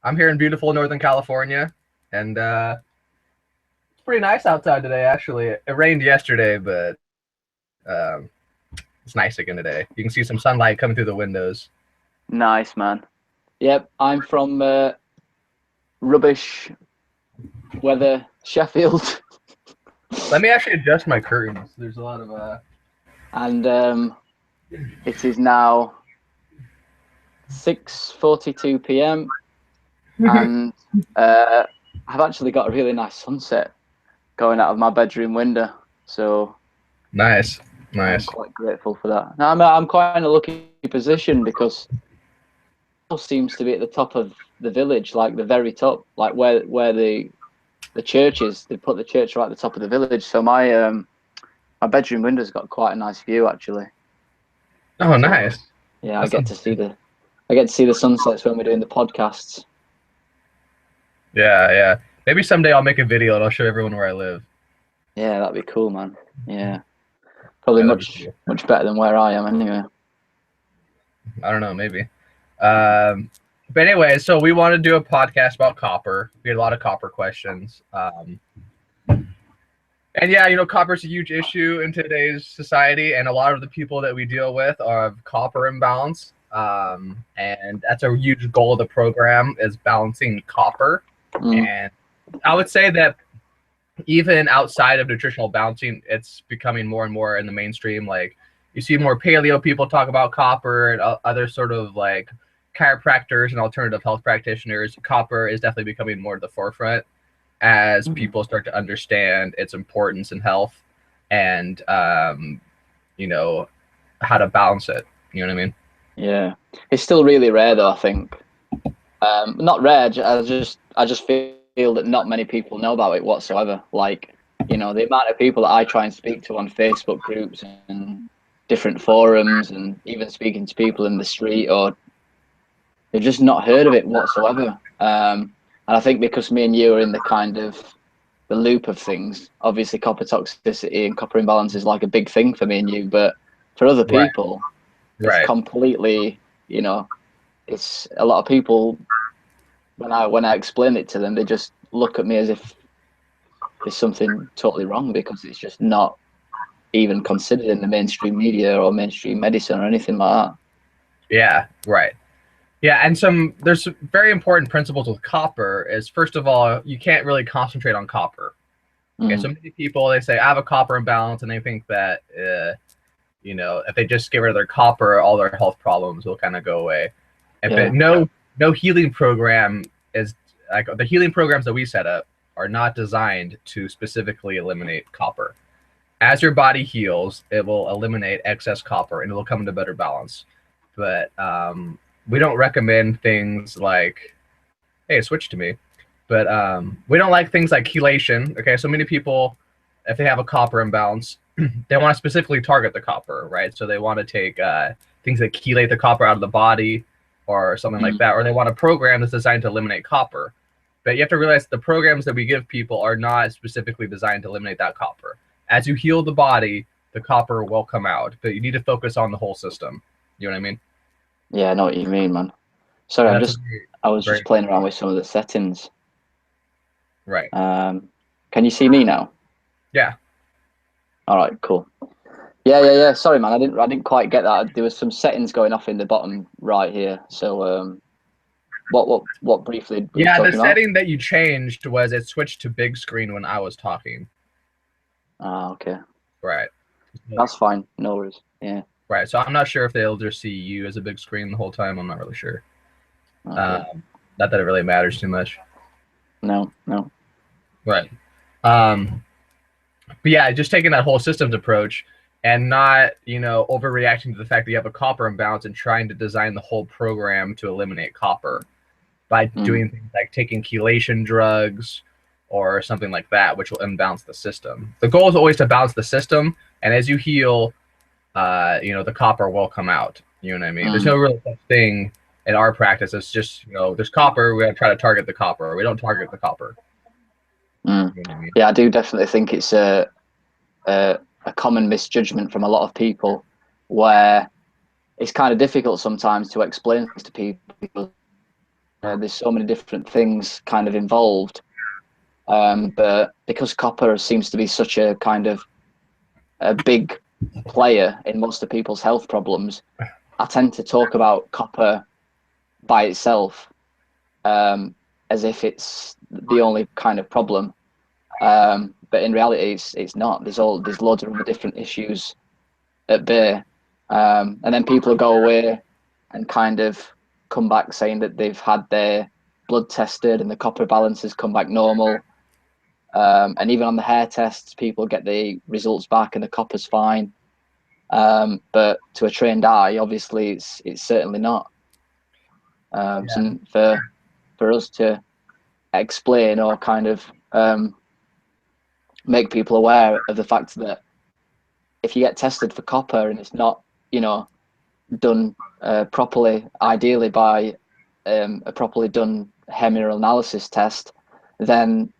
I'm here in beautiful Northern California, and it's pretty nice outside today, actually. It rained yesterday, but um, it's nice again today. You can see some sunlight coming through the windows. Nice, man. Yep, I'm from rubbish weather, Sheffield. Let me actually adjust my curtains. There's a lot of... And it is now 6:42 p.m. and I've actually got a really nice sunset going out of my bedroom window. So Nice. I'm quite grateful for that. Now I'm quite in a lucky position because it seems to be at the top of the village, like the very top, like where the church is. They put the church right at the top of the village. So my bedroom window's got quite a nice view, actually. Oh, nice. Yeah, I get to see the sunsets when we're doing the podcasts. Yeah. Maybe someday I'll make a video and I'll show everyone where I live. Yeah, that'd be cool, man. Yeah, probably much better than where I am, anyway. I don't know, maybe. But anyway, so we want to do a podcast about copper. We had a lot of copper questions. And yeah, copper is a huge issue in today's society, and a lot of the people that we deal with are of copper imbalance. And that's a huge goal of the program, is balancing copper. And I would say that even outside of nutritional balancing, it's becoming more and more in the mainstream. Like, you see more paleo people talk about copper, and other sort of like chiropractors and alternative health practitioners. Copper is definitely becoming more to the forefront as people start to understand its importance in health and how to balance it. You know what I mean? Yeah, it's still really rare, though. I think not rare. I just feel that not many people know about it whatsoever. Like, the amount of people that I try and speak to on Facebook groups and different forums, and even speaking to people in the street, or they've just not heard of it whatsoever. And I think because me and you are in the kind of the loop of things, obviously copper toxicity and copper imbalance is like a big thing for me and you, but for other people, it's completely, it's a lot of people, when I explain it to them, they just look at me as if there's something totally wrong, because it's just not even considered in the mainstream media or mainstream medicine or anything like that. Yeah, right. Yeah, and there's very important principles with copper. Is, first of all, you can't really concentrate on copper. Okay, so many people, they say I have a copper imbalance, and they think that if they just get rid of their copper, all their health problems will kind of go away. But no healing program is like the healing programs that we set up are not designed to specifically eliminate copper. As your body heals, it will eliminate excess copper and it will come into better balance. But we don't recommend things like, hey, switch to me. But we don't like things like chelation. Okay, so many people, if they have a copper imbalance, they want to specifically target the copper, right? So they want to take things that chelate the copper out of the body or something like that, or they want a program that's designed to eliminate copper. But you have to realize the programs that we give people are not specifically designed to eliminate that copper. As you heal the body, the copper will come out, but you need to focus on the whole system. You know what I mean? Yeah, I know what you mean, man. Sorry, I was just playing around with some of the settings. Right. Can you see me now? Yeah. All right, cool. Yeah. Sorry, man, I didn't quite get that. There was some settings going off in the bottom right here. So, what briefly? Yeah, the setting that you changed was it switched to big screen when I was talking. Ah, okay. Right. That's fine. No worries. Yeah. Right. So I'm not sure if they'll just see you as a big screen the whole time. I'm not really sure. Okay. Not that it really matters too much. No. Right. But yeah, just taking that whole systems approach and not, overreacting to the fact that you have a copper imbalance and trying to design the whole program to eliminate copper by doing things like taking chelation drugs or something like that, which will imbalance the system. The goal is always to balance the system, and as you heal, the copper will come out. You know what I mean? There's no real such thing in our practice. It's just, there's copper. We gotta try to target the copper. We don't target the copper. You know what I mean? Yeah, I do definitely think it's a common misjudgment from a lot of people, where it's kind of difficult sometimes to explain things to people. there's so many different things kind of involved. But because copper seems to be such a kind of a big player in most of people's health problems, I tend to talk about copper by itself, as if it's the only kind of problem. But in reality, it's not. There's loads of other different issues at bay, and then people go away and kind of come back saying that they've had their blood tested and the copper balance has come back normal. And even on the hair tests, people get the results back and the copper's fine. But to a trained eye, obviously, it's certainly not. So for us to explain or kind of make people aware of the fact that if you get tested for copper and it's not, done properly, ideally by a properly done hair mineral analysis test, then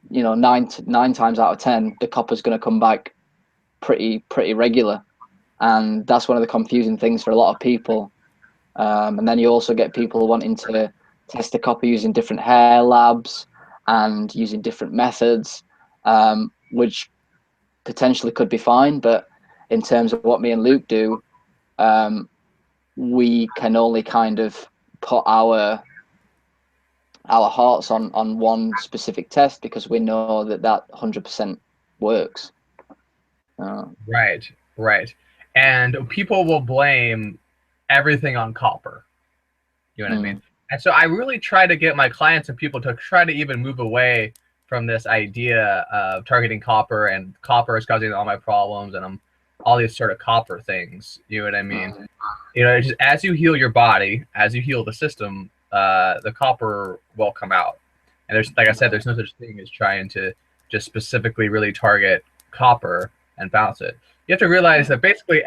9 times out of 10 the copper's going to come back pretty regular, and that's one of the confusing things for a lot of people. And then you also get people wanting to test the copper using different hair labs and using different methods, which potentially could be fine, but in terms of what me and Luke do, we can only kind of put our hearts on one specific test because we know that 100% works. Right. And people will blame everything on copper. You know what I mean? And so I really try to get my clients and people to try to even move away from this idea of targeting copper and copper is causing all my problems and all these sort of copper things. You know what I mean? Just as you heal your body, as you heal the system, the copper will come out. And there's, like I said, there's no such thing as trying to just specifically really target copper and balance it. You have to realize that basically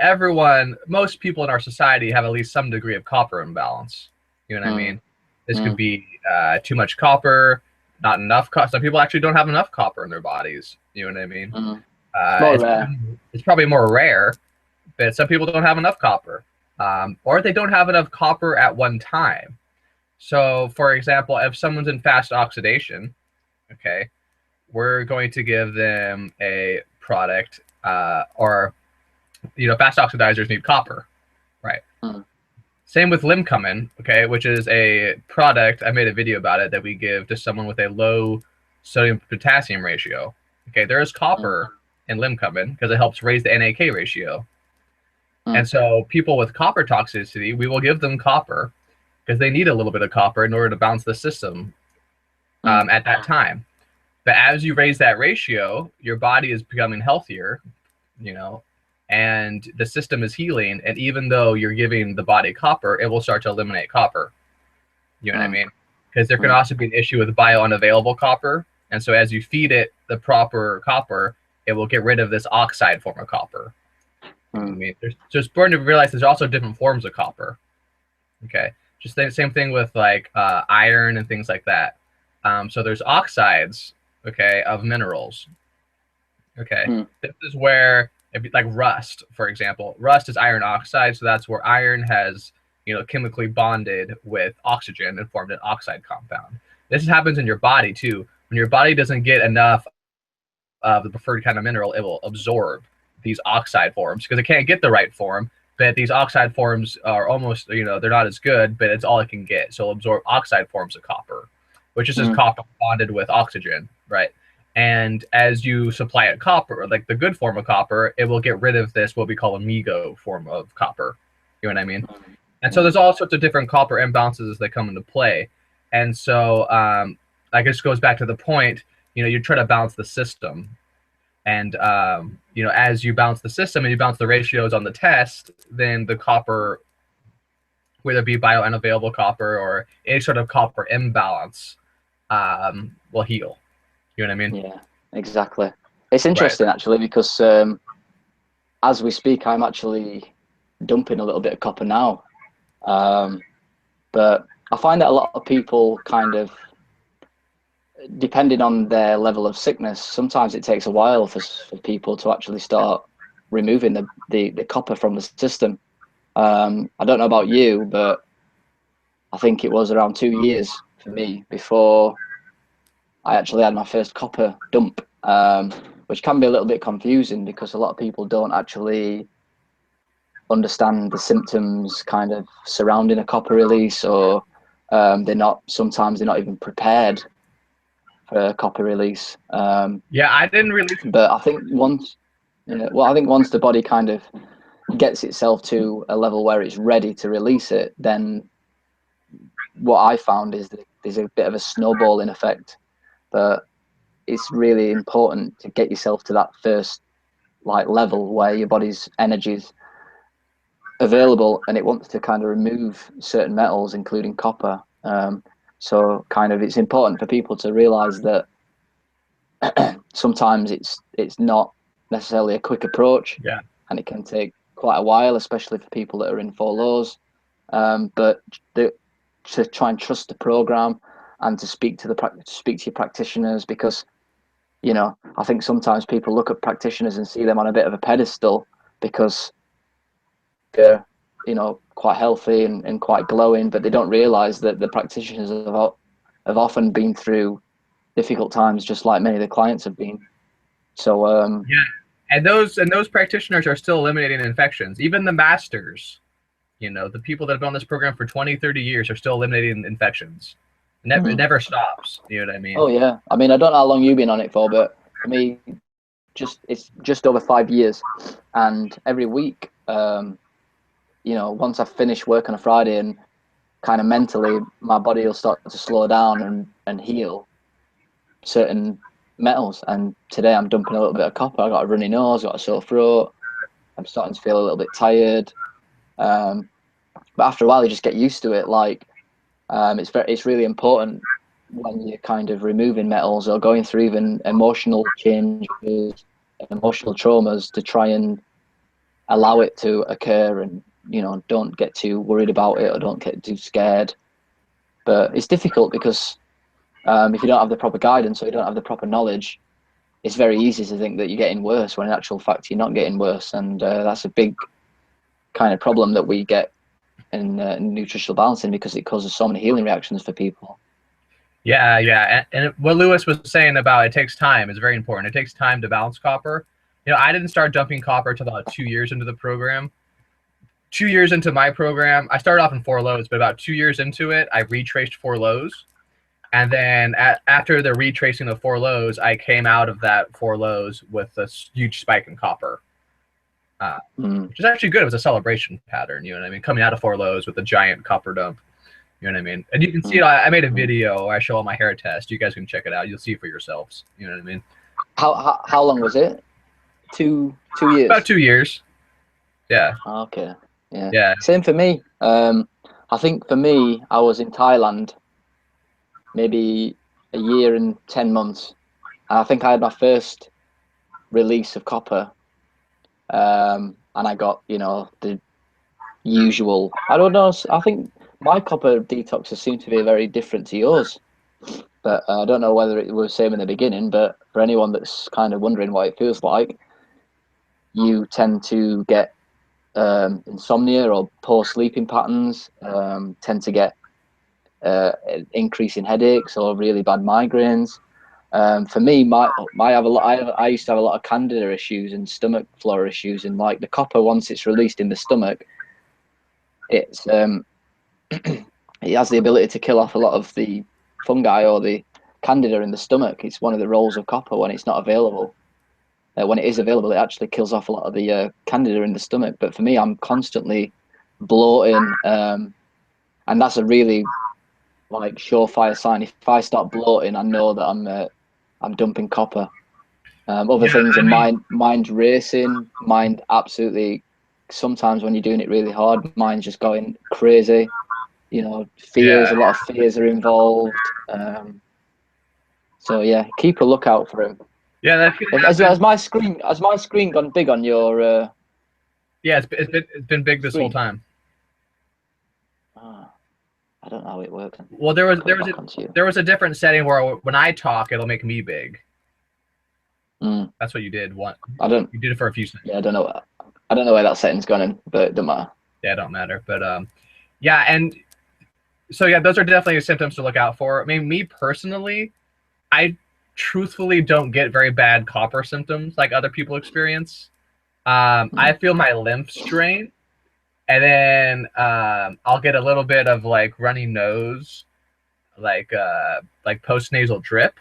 most people in our society have at least some degree of copper imbalance. You know what I mean? This could be too much copper, not enough copper. Some people actually don't have enough copper in their bodies. You know what I mean? It's probably more rare, but some people don't have enough copper, or they don't have enough copper at one time. So, for example, if someone's in fast oxidation, okay, we're going to give them a product, or fast oxidizers need copper, right? Same with limcomin, okay, which is a product, I made a video about it, that we give to someone with a low sodium potassium ratio. Okay, there is copper in limcomin because it helps raise the NAK ratio. And so people with copper toxicity, we will give them copper because they need a little bit of copper in order to balance the system at that time. But as you raise that ratio, your body is becoming healthier, and the system is healing. And even though you're giving the body copper, it will start to eliminate copper. You know what I mean? Because there can also be an issue with biounavailable copper. And so as you feed it the proper copper, it will get rid of this oxide form of copper. I mean, so it's important to realize there's also different forms of copper. Okay, just the same thing with like iron and things like that. So there's oxides, okay, of minerals. Okay, this is where like rust, for example, rust is iron oxide, so that's where iron has chemically bonded with oxygen and formed an oxide compound. This happens in your body too. When your body doesn't get enough of the preferred kind of mineral, it will absorb these oxide forms because it can't get the right form. But these oxide forms are almost, they're not as good, but it's all it can get. So it'll absorb oxide forms of copper, which is just copper bonded with oxygen, right? And as you supply it copper, like the good form of copper, it will get rid of this, what we call a MEGO form of copper. You know what I mean? And so there's all sorts of different copper imbalances that come into play. And so I guess goes back to the point, you try to balance the system. And, as you balance the system and you balance the ratios on the test, then the copper, whether it be biounavailable copper or any sort of copper imbalance, will heal. You know what I mean? Yeah, exactly. It's interesting, actually, because as we speak, I'm actually dumping a little bit of copper now. But I find that a lot of people kind of, depending on their level of sickness, sometimes it takes a while for people to actually start removing the copper from the system. I don't know about you, but I think it was around 2 years for me before I actually had my first copper dump, which can be a little bit confusing because a lot of people don't actually understand the symptoms kind of surrounding a copper release, or sometimes they're not even prepared for a copper release. Yeah, I didn't really. But I think once the body kind of gets itself to a level where it's ready to release it, then what I found is that there's a bit of a snowballing effect. But it's really important to get yourself to that first level where your body's energy's available and it wants to kind of remove certain metals, including copper. So kind of it's important for people to realize that sometimes it's not necessarily a quick approach, Yeah. and it can take quite a while, especially for people that are in 4 lows. But to try and trust the program and to speak to your practitioners, because I think sometimes people look at practitioners and see them on a bit of a pedestal because they're quite healthy and quite glowing, but they don't realize that the practitioners have often been through difficult times, just like many of the clients have been. So yeah, and those practitioners are still eliminating infections. Even the masters, the people that have been on this program for 20, 30 years are still eliminating infections. It never stops. You know what I mean? Oh yeah. I mean, I don't know how long you've been on it for, but for me, it's just over 5 years, and every week, once I finish work on a Friday and kind of mentally my body will start to slow down and heal certain metals. And today I'm dumping a little bit of copper. I got a runny nose, got a sore throat. I'm starting to feel a little bit tired. But after a while, you just get used to it. It's really important when you're kind of removing metals or going through even emotional changes, emotional traumas, to try and allow it to occur, and don't get too worried about it or don't get too scared. But it's difficult because if you don't have the proper guidance or you don't have the proper knowledge, it's very easy to think that you're getting worse when in actual fact you're not getting worse. And that's a big kind of problem that we get in nutritional balancing, because it causes so many healing reactions for people. Yeah. And what Lewis was saying about it takes time is very important. It takes time to balance copper. I didn't start dumping copper until about 2 years into the program. 2 years into my program, I started off in 4 lows, but about 2 years into it, I retraced 4 lows. And then after the retracing of 4 lows, I came out of that 4 lows with a huge spike in copper, which is actually good. It was a celebration pattern, you know what I mean? Coming out of 4 lows with a giant copper dump, you know what I mean? And you can see it. I made a video where I show all my hair test. You guys can check it out. You'll see for yourselves. You know what I mean? How long was it? 2 years? About 2 years. Yeah. Okay. Yeah. Yeah. Same for me. I think for me, I was in Thailand maybe a year and 10 months. And I think I had my first release of copper. And I got, the usual, I don't know, I think my copper detoxes seem to be very different to yours. But I don't know whether it was the same in the beginning, but for anyone that's kind of wondering what it feels like, you tend to get insomnia or poor sleeping patterns, tend to get an increase in headaches or really bad migraines. For me, I used to have a lot of candida issues and stomach flora issues, and the copper, once it's released in the stomach, it's it has the ability to kill off a lot of the fungi or the candida in the stomach. It's one of the roles of copper when it's not available. When it is available, it actually kills off a lot of the candida in the stomach. But for me, I'm constantly bloating, and that's a really surefire sign. If I start bloating, I know that I'm dumping copper. Other things are mind racing, mind absolutely. Sometimes when you're doing it really hard, mind's just going crazy. Fears. A lot of fears are involved. So yeah, keep a lookout for him. Yeah, has my screen gone big on your? Yeah, it's been big this screen? whole time. I don't know how it works. Well, there was a different setting where when I talk, it'll make me big. That's what you did. You did it for a few seconds. Yeah, I don't know where that setting's gone in, but it doesn't matter. Yeah, it don't matter. But yeah, and So yeah, those are definitely symptoms to look out for. I mean, me personally, I truthfully don't get very bad copper symptoms like other people experience. I Mm. feel my lymph drain, and then I'll get a little bit of like runny nose, like post nasal drip,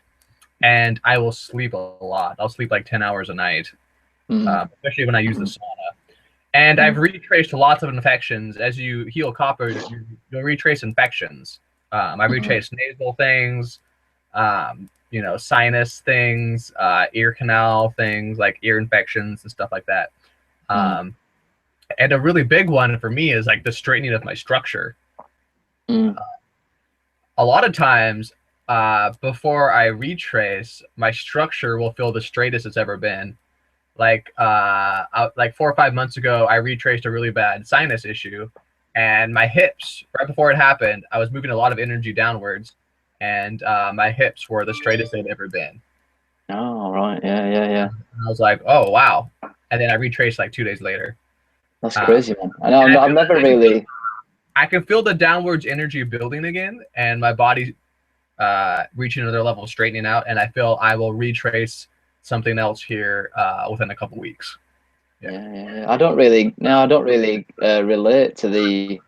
and I will sleep a lot. I'll sleep like 10 hours a night, Mm. especially when I use the Mm. sauna. And I've Mm. retraced lots of infections. As you heal copper, you'll retrace infections. I've Mm. retraced nasal things, sinus things, ear canal things like ear infections and stuff like that. Mm. Um, and a really big one for me is like the straightening of my structure. Mm. A lot of times, before I retrace, my structure will feel the straightest it's ever been. Like 4 or 5 months ago, I retraced a really bad sinus issue, and my hips, right before it happened, I was moving a lot of energy downwards, and my hips were the straightest they'd ever been. Oh, right. Yeah, yeah, yeah. And I was like, oh wow, and then I retraced like 2 days later. That's Um, crazy, man. I know. and I've never really. I can feel the downwards energy building again, and my body reaching another level, straightening out, and I feel I will retrace something else here within a couple weeks. Yeah. Yeah, yeah, yeah. I don't really. No, I don't really relate to the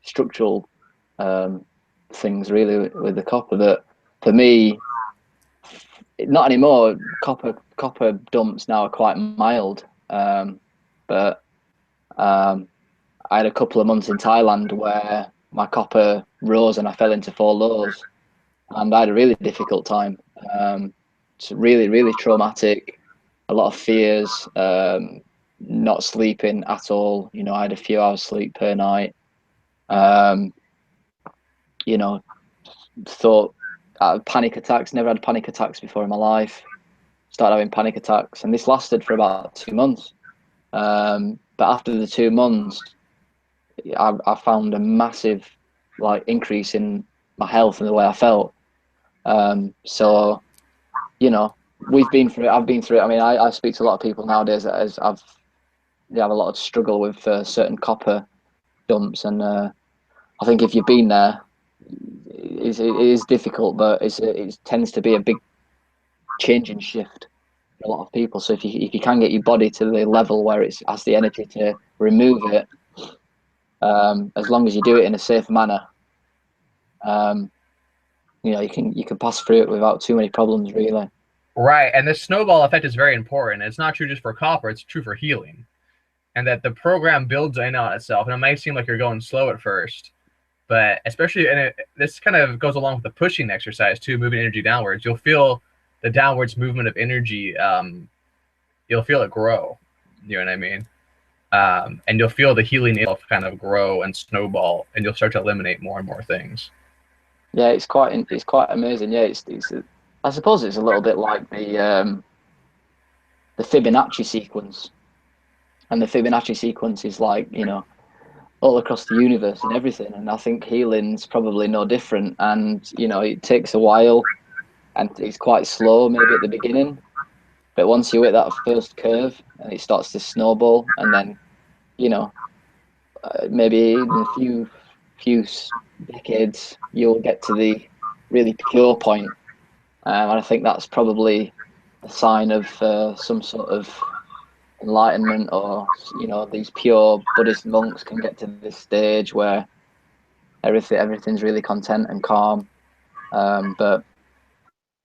structural um, things really with the copper. But for me, not anymore. Copper dumps now are quite mild. But um, I had a couple of months in Thailand where my copper rose and I fell into four lows, and I had a really difficult time. It's really, really traumatic. A lot of fears. Not sleeping at all. You know, I had a few hours sleep per night. Um, you know, thought panic attacks. Never had panic attacks before in my life. Started having panic attacks, and this lasted for about 2 months. But after the 2 months, I found a massive like increase in my health and the way I felt. So you know, we've been through it. I've been through it. I mean, I speak to a lot of people nowadays that they have a lot of struggle with certain copper dumps, and I think if you've been there, it is difficult, but it tends to be a big change and shift for a lot of people. So if you can get your body to the level where it has the energy to remove it, as long as you do it in a safe manner, um, you can pass through it without too many problems, really. Right, and this snowball effect is very important. It's not true just for copper; it's true for healing, and that the program builds in on itself. And it might seem like you're going slow at first, but especially, this kind of goes along with the pushing exercise too, moving energy downwards. You'll feel the downwards movement of energy. You'll feel it grow. You know what I mean? And you'll feel the healing itself kind of grow and snowball, and you'll start to eliminate more and more things. Yeah, it's quite amazing. Yeah, I suppose it's a little bit like the Fibonacci sequence, and the Fibonacci sequence is like all across the universe and everything. And I think healing's probably no different. And it takes a while, and it's quite slow maybe at the beginning, but once you hit that first curve, and it starts to snowball, and then you know maybe in a few decades you'll get to the really pure point. And I think that's probably a sign of some sort of enlightenment, or these pure Buddhist monks can get to this stage where everything's really content and calm. But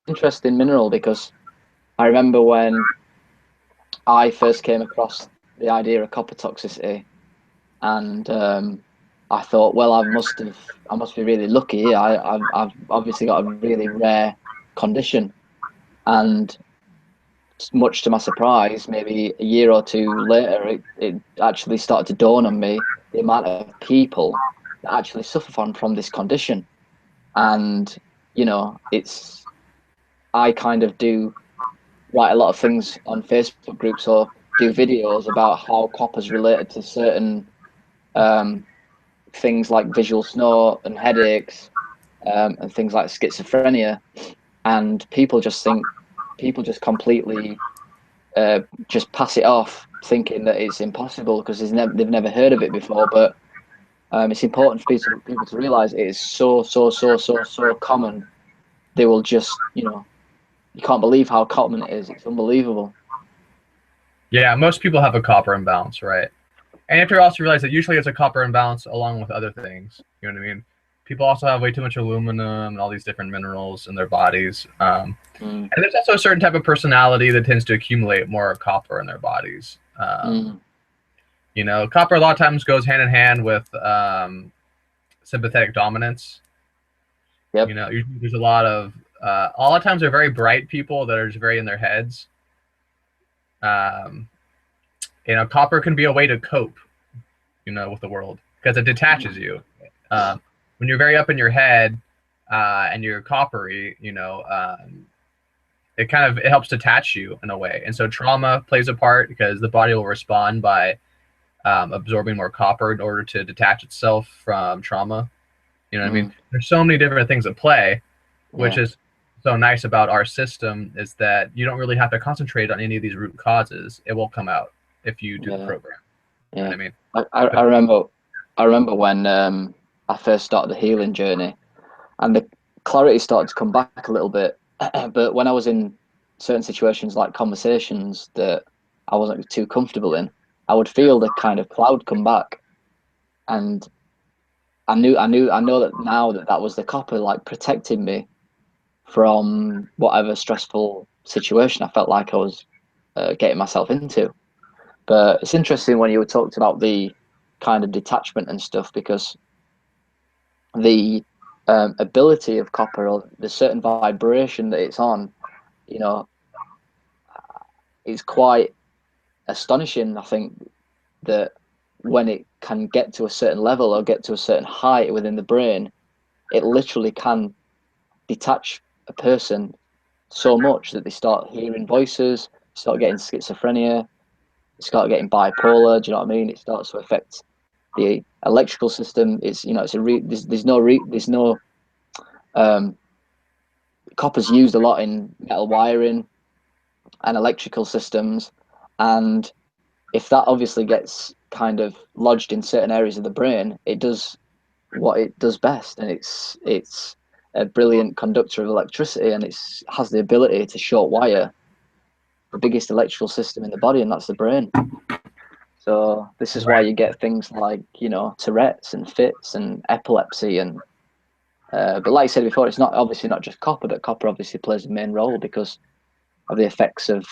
interesting mineral, because I remember when I first came across the idea of copper toxicity, and I thought, well, I must be really lucky. I've obviously got a really rare condition, and much to my surprise, maybe a year or two later, it actually started to dawn on me the amount of people that actually suffer from this condition. And it's I kind of do write a lot of things on Facebook groups, or do videos about how copper's related to certain um, things like visual snort and headaches, and things like schizophrenia. And people just completely just pass it off, thinking that it's impossible because they've never heard of it before. But It's important for people to realize it is so common. They will just, you can't believe how common it is. It's unbelievable. Yeah, most people have a copper imbalance, right? And you have to also realize that usually it's a copper imbalance along with other things. You know what I mean? People also have way too much aluminum and all these different minerals in their bodies. And there's also a certain type of personality that tends to accumulate more copper in their bodies. Copper a lot of times goes hand in hand with sympathetic dominance. Yep. Usually there's a lot of times they're very bright people that are just very in their heads. Copper can be a way to cope, with the world because it detaches you. When you're very up in your head and you're coppery, it helps detach you in a way. And so trauma plays a part because the body will respond by absorbing more copper in order to detach itself from trauma. You know what I mean? There's so many different things at play, which is so nice about our system is that you don't really have to concentrate on any of these root causes. It will come out if you do the program. You know what I mean? I remember when I first started the healing journey and the clarity started to come back a little bit. But when I was in certain situations like conversations that I wasn't too comfortable in, I would feel the kind of cloud come back. And I know that now that was the copper like protecting me from whatever stressful situation I felt like I was getting myself into. But it's interesting when you were talked about the kind of detachment and stuff, because the ability of copper or the certain vibration that it's on, is quite astonishing. I think that when it can get to a certain level or get to a certain height within the brain, it literally can detach a person so much that they start hearing voices, start getting schizophrenia, start getting bipolar. Do you know what I mean? It starts to affect the electrical system. There's no copper's used a lot in metal wiring and electrical systems, and if that obviously gets kind of lodged in certain areas of the brain, it does what it does best, and it's a brilliant conductor of electricity, and it has the ability to short wire the biggest electrical system in the body, and that's the brain. So this is why you get things like Tourette's and fits and epilepsy, and but like I said before, it's not just copper, but copper obviously plays a main role because of the effects of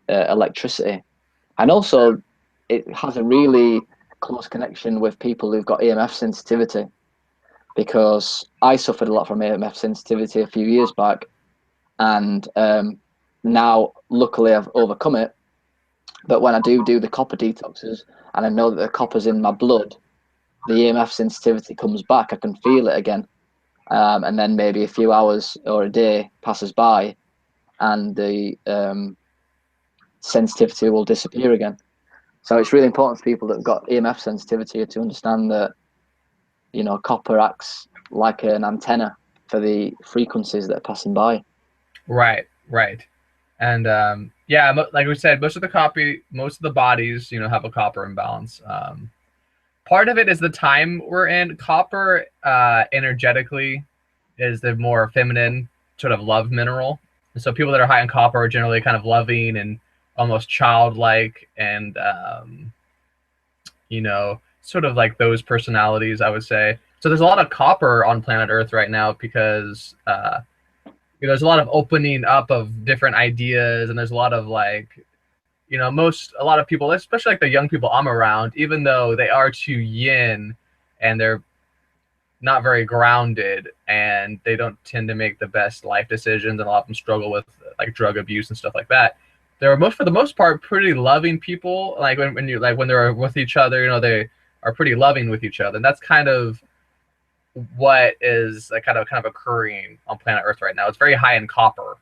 electricity, and also it has a really close connection with people who've got EMF sensitivity, because I suffered a lot from EMF sensitivity a few years back, and now luckily I've overcome it. But when I do the copper detoxes and I know that the copper's in my blood, the EMF sensitivity comes back. I can feel it again, and then maybe a few hours or a day passes by and the sensitivity will disappear again. So it's really important for people that have got EMF sensitivity to understand that copper acts like an antenna for the frequencies that are passing by. Right. And like we said, most of the bodies, have a copper imbalance. Part of it is the time we're in. Copper energetically is the more feminine sort of love mineral. And so people that are high in copper are generally kind of loving and almost childlike and, sort of like those personalities, I would say. So there's a lot of copper on planet Earth right now because there's a lot of opening up of different ideas, and there's a lot of a lot of people, especially like the young people I'm around, even though they are too yin and they're not very grounded and they don't tend to make the best life decisions, and a lot of them struggle with like drug abuse and stuff like that. They're for the most part pretty loving people. Like when they're with each other, they are pretty loving with each other, and that's kind of what is kind of occurring on planet Earth right now. It's very high in copper,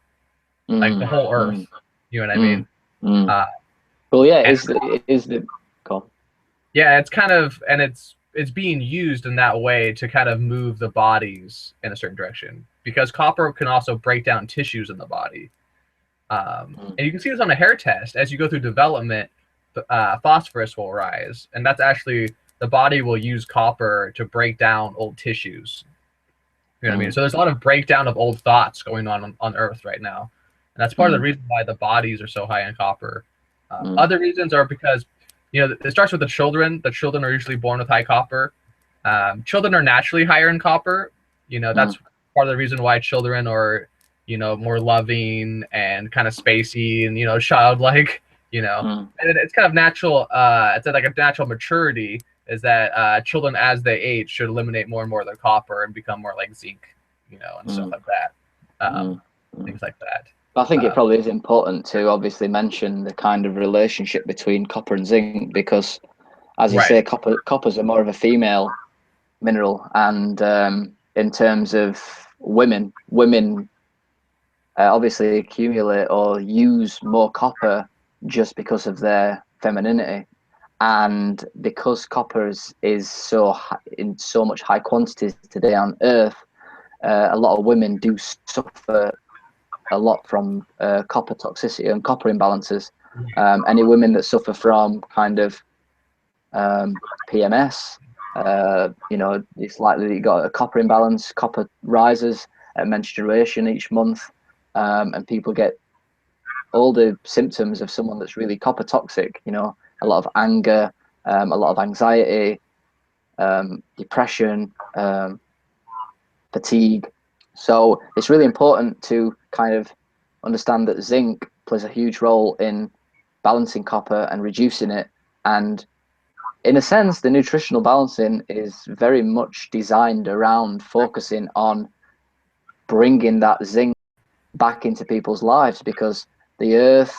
like the whole Earth. You know what I mean? Well, yeah, it is the cool. Yeah, it's kind of, and it's being used in that way to kind of move the bodies in a certain direction, because copper can also break down tissues in the body. And you can see this on a hair test. As you go through development, phosphorus will rise, and that's actually the body will use copper to break down old tissues. You know what I mean? So there's a lot of breakdown of old thoughts going on Earth right now. And that's part of the reason why the bodies are so high in copper. Other reasons are because, you know, it starts with the children. The children are usually born with high copper. Children are naturally higher in copper. You know, that's part of the reason why children are, you know, more loving and kind of spacey and, you know, childlike, you know. And it's kind of natural. It's like a natural maturity is that children, as they age, should eliminate more and more of their copper and become more like zinc, you know, and stuff like that. Things like that. I think it probably is important to obviously mention the kind of relationship between copper and zinc, because, as you say, coppers are more of a female mineral, and in terms of women obviously accumulate or use more copper just because of their femininity. And because copper is so high, in so much high quantities today on Earth, a lot of women do suffer a lot from copper toxicity and copper imbalances. Any women that suffer from kind of PMS, you know, it's likely that you got a copper imbalance. Copper rises at menstruation each month, and people get all the symptoms of someone that's really copper toxic. You know, a lot of anger, a lot of anxiety, depression, fatigue. So it's really important to kind of understand that zinc plays a huge role in balancing copper and reducing it. And in a sense, the nutritional balancing is very much designed around focusing on bringing that zinc back into people's lives, because the earth,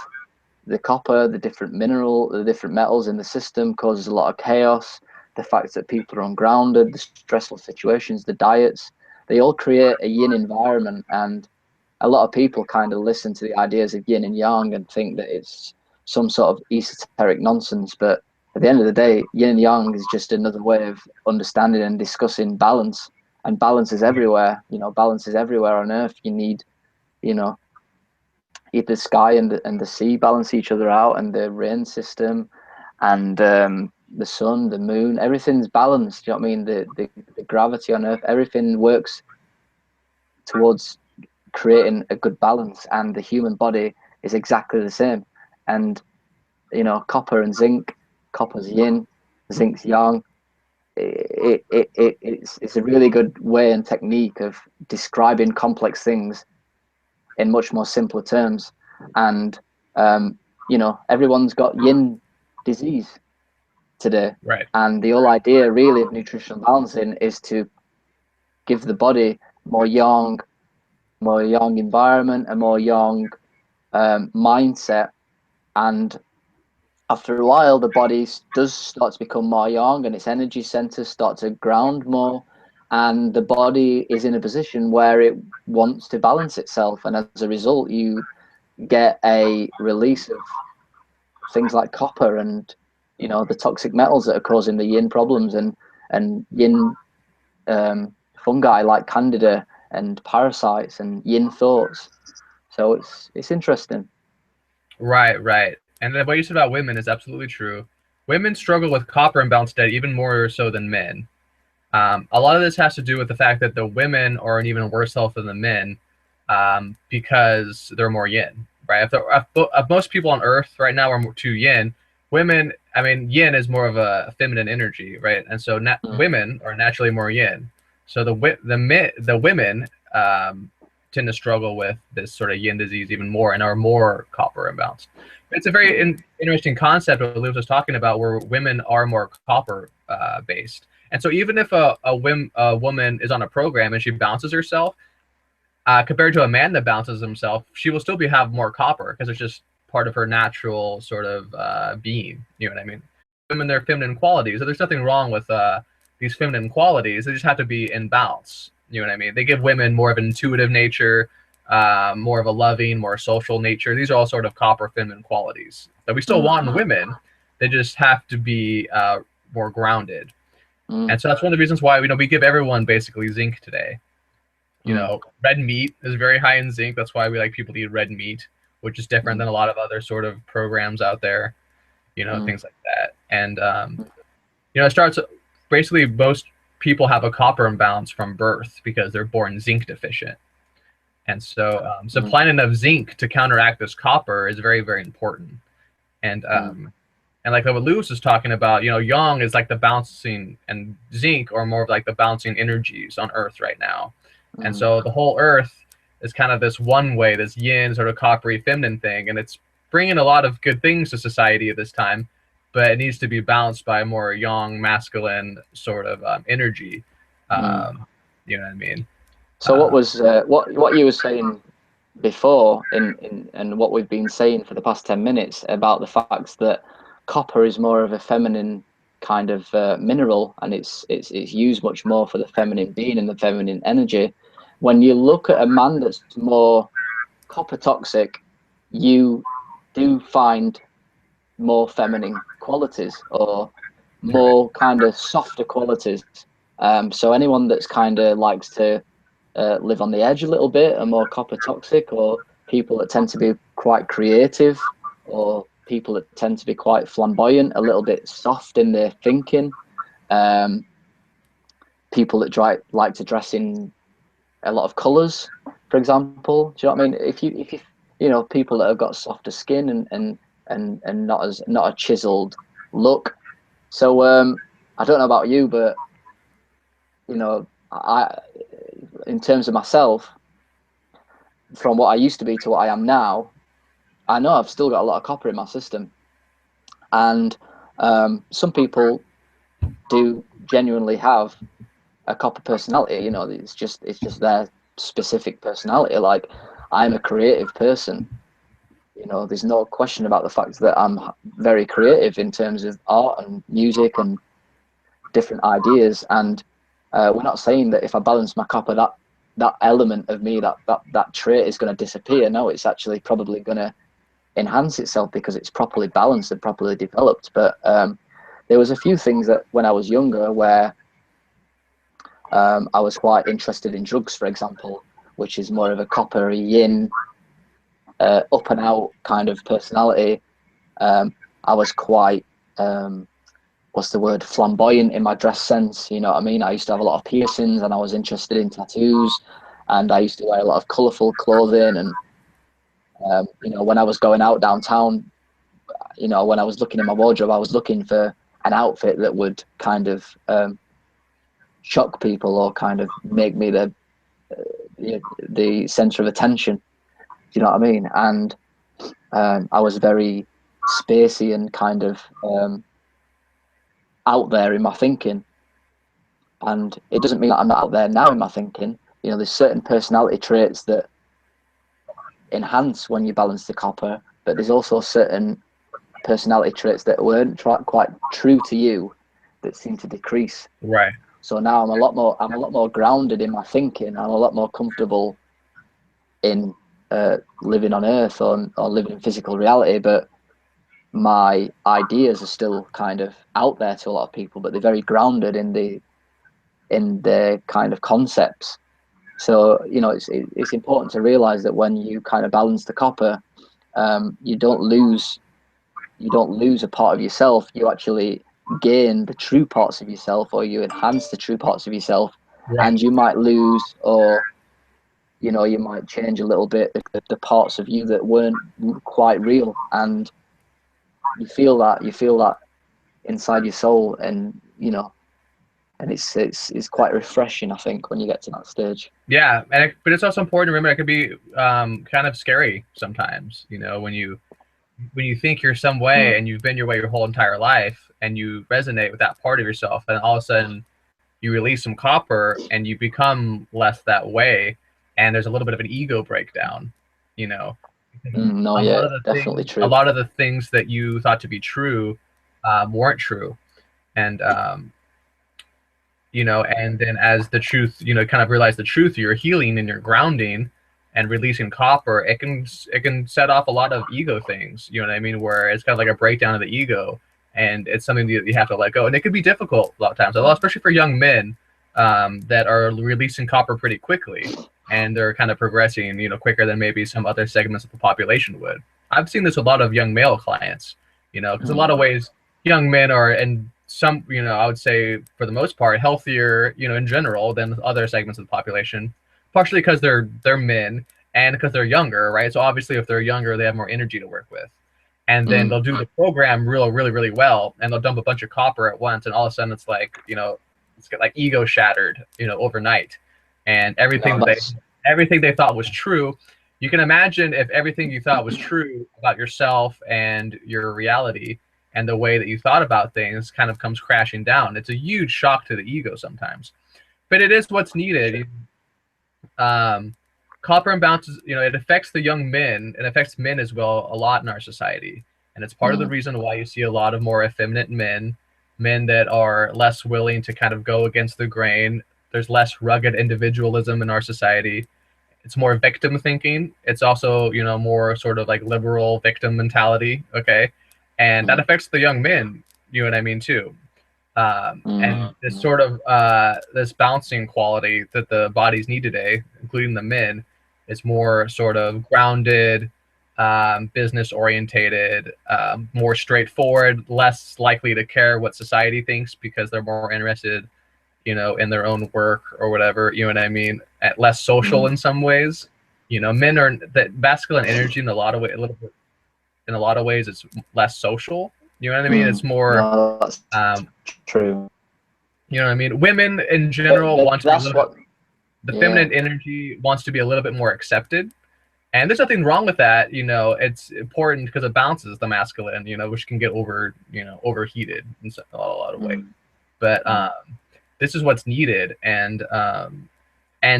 the copper, the different metals in the system causes a lot of chaos. The fact that people are ungrounded, the stressful situations, the diets, they all create a yin environment. And a lot of people kind of listen to the ideas of yin and yang and think that it's some sort of esoteric nonsense. But at the end of the day, yin and yang is just another way of understanding and discussing balance. And balance is everywhere. You know, balance is everywhere on Earth. You need, you know, the sky and the sea balance each other out, and the rain system, and the sun, the moon, everything's balanced. You know what I mean? The gravity on Earth, everything works towards creating a good balance, and the human body is exactly the same. And you know, copper and zinc, copper's yin, zinc's yang. It's a really good way and technique of describing complex things in much more simpler terms. And you know, everyone's got yin disease today, and the whole idea really of nutritional balancing is to give the body more yang environment, a more yang mindset. And after a while, the body does start to become more yang, and its energy centers start to ground more, and the body is in a position where it wants to balance itself. And as a result, you get a release of things like copper and, you know, the toxic metals that are causing the yin problems, and yin fungi like candida and parasites and yin thoughts. So it's interesting. Right. And then what you said about women is absolutely true. Women struggle with copper imbalance today even more so than men. A lot of this has to do with the fact that the women are in even worse health than the men, because they're more yin, right? If most people on Earth right now are too yin, women, I mean, yin is more of a feminine energy, right? And so women are naturally more yin. So the women tend to struggle with this sort of yin disease even more and are more copper imbalanced. It's a very interesting concept what Lewis was talking about, where women are more copper based. And so even if a woman is on a program and she balances herself, compared to a man that balances himself, she will still have more copper, because it's just part of her natural sort of being. You know what I mean? Women, their feminine qualities. So there's nothing wrong with these feminine qualities. They just have to be in balance. You know what I mean? They give women more of an intuitive nature, more of a loving, more social nature. These are all sort of copper feminine qualities that we still want in women. They just have to be more grounded. And so that's one of the reasons why we give everyone basically zinc today. You know, red meat is very high in zinc. That's why we like people to eat red meat, which is different than a lot of other sort of programs out there. You know, things like that. And You know, it starts basically most people have a copper imbalance from birth because they're born zinc deficient. And so supplying enough zinc to counteract this copper is very, very important. And and like what Lewis was talking about, you know, yang is like the balancing, and zinc or more of like the balancing energies on Earth right now. And so the whole Earth is kind of this one way, this yin sort of coppery feminine thing, and it's bringing a lot of good things to society at this time, but it needs to be balanced by a more yang masculine sort of energy. You know what I mean? So what was what you were saying before, and what we've been saying for the past 10 minutes about the fact that copper is more of a feminine kind of mineral, and it's used much more for the feminine being and the feminine energy. When you look at a man that's more copper toxic, you do find more feminine qualities, or more kind of softer qualities. So anyone that's kind of likes to live on the edge a little bit are more copper toxic, or people that tend to be quite creative, or people that tend to be quite flamboyant, a little bit soft in their thinking. People that like to dress in a lot of colors, for example. Do you know what I mean? If you know, people that have got softer skin and not a chiseled look. So I don't know about you, but you know, in terms of myself, from what I used to be to what I am now, I know I've still got a lot of copper in my system, and some people do genuinely have a copper personality. You know, it's just their specific personality. Like, I'm a creative person. You know, there's no question about the fact that I'm very creative in terms of art and music and different ideas. And we're not saying that if I balance my copper, that element of me, that trait is going to disappear. No, it's actually probably going to enhance itself because it's properly balanced and properly developed. But there was a few things that when I was younger where I was quite interested in drugs, for example, which is more of a copper yin, up and out kind of personality. I was quite what's the word, flamboyant in my dress sense. You know what I mean? I used to have a lot of piercings, and I was interested in tattoos, and I used to wear a lot of colourful clothing. And you know, when I was going out downtown, you know, when I was looking in my wardrobe, I was looking for an outfit that would kind of shock people, or kind of make me the centre of attention. Do you know what I mean? And I was very spacey and kind of out there in my thinking. And it doesn't mean that I'm not out there now in my thinking. You know, there's certain personality traits that enhance when you balance the copper, but there's also certain personality traits that weren't quite true to you that seem to decrease. Right. So now I'm a lot more grounded in my thinking. I'm a lot more comfortable in living on Earth, or living in physical reality, but my ideas are still kind of out there to a lot of people, but they're very grounded in the kind of concepts. So, you know, it's important to realize that when you kind of balance the copper, you don't lose a part of yourself. You actually gain the true parts of yourself, or you enhance the true parts of yourself. Right. And you might lose, or you know, you might change a little bit the parts of you that weren't quite real, and you feel that inside your soul. And you know, and it's quite refreshing, I think, when you get to that stage. Yeah, but it's also important to remember it can be kind of scary sometimes. You know, when you think you're some way and you've been your way your whole entire life, and you resonate with that part of yourself, and all of a sudden you release some copper and you become less that way, and there's a little bit of an ego breakdown. You know, No, yeah, definitely true. A lot of the things that you thought to be true weren't true, and you know, and then as the truth, you know, kind of realize the truth, you're healing and you're grounding and releasing copper, it can set off a lot of ego things, you know what I mean, where it's kind of like a breakdown of the ego, and it's something that you have to let go, and it can be difficult a lot of times, especially for young men that are releasing copper pretty quickly, and they're kind of progressing, you know, quicker than maybe some other segments of the population would. I've seen this with a lot of young male clients, you know, because a lot of ways young men are in some, I would say for the most part, healthier, in general than other segments of the population, partially because they're men and because they're younger, right? So obviously, if they're younger, they have more energy to work with, and then they'll do the program really well, and they'll dump a bunch of copper at once, and all of a sudden it's like, it's got like ego shattered, overnight, and everything they thought was true. You can imagine if everything you thought was true about yourself and your reality and the way that you thought about things kind of comes crashing down. It's a huge shock to the ego sometimes, but it is what's needed. Copper imbalance, it affects the young men. It affects men as well a lot in our society, and it's part of the reason why you see a lot of more effeminate men that are less willing to kind of go against the grain. There's less rugged individualism in our society. It's more victim thinking. It's also, more sort of like liberal victim mentality. Okay. And that affects the young men, you know what I mean, too. And this sort of this balancing quality that the bodies need today, including the men, is more sort of grounded, business orientated, more straightforward, less likely to care what society thinks because they're more interested, in their own work or whatever, you know what I mean? At less social in some ways. Men are that masculine energy in a lot of ways, a little bit, in a lot of ways, it's less social. You know what I mean? It's more, no, that's true. You know what I mean? Women in general want to be a little bit, the feminine energy wants to be a little bit more accepted. And there's nothing wrong with that. It's important because it balances the masculine, which can get overheated in a lot of ways. But this is what's needed. And